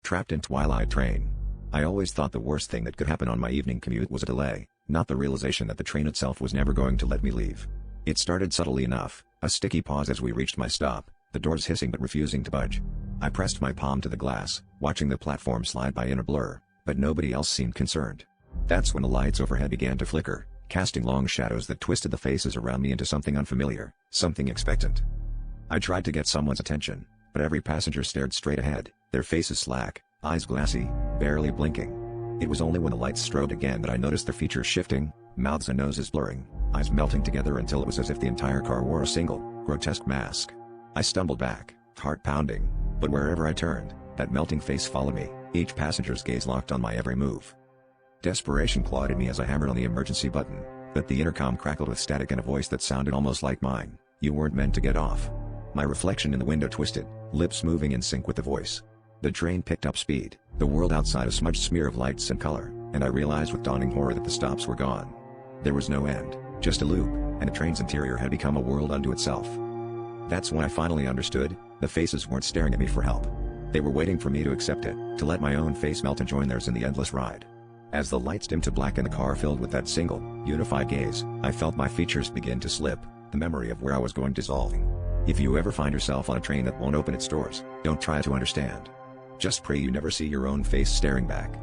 Trapped in Twilight Train. I always thought the worst thing that could happen on my evening commute was a delay, not the realization that the train itself was never going to let me leave. It started subtly enough, a sticky pause as we reached my stop, the doors hissing but refusing to budge. I pressed my palm to the glass, watching the platform slide by in a blur, but nobody else seemed concerned. That's when the lights overhead began to flicker, casting long shadows that twisted the faces around me into something unfamiliar, something expectant. I tried to get someone's attention, but every passenger stared straight ahead, their faces slack, eyes glassy, barely blinking. It was only when the lights strobed again that I noticed their features shifting, mouths and noses blurring, eyes melting together until it was as if the entire car wore a single, grotesque mask. I stumbled back, heart pounding, but wherever I turned, that melting face followed me, each passenger's gaze locked on my every move. Desperation clawed at me as I hammered on the emergency button, but the intercom crackled with static and a voice that sounded almost like mine. "You weren't meant to get off." My reflection in the window twisted, lips moving in sync with the voice. The train picked up speed, the world outside a smudged smear of lights and color, and I realized with dawning horror that the stops were gone. There was no end, just a loop, and the train's interior had become a world unto itself. That's when I finally understood, the faces weren't staring at me for help. They were waiting for me to accept it, to let my own face melt and join theirs in the endless ride. As the lights dimmed to black and the car filled with that single, unified gaze, I felt my features begin to slip, the memory of where I was going dissolving. If you ever find yourself on a train that won't open its doors, don't try to understand. Just pray you never see your own face staring back.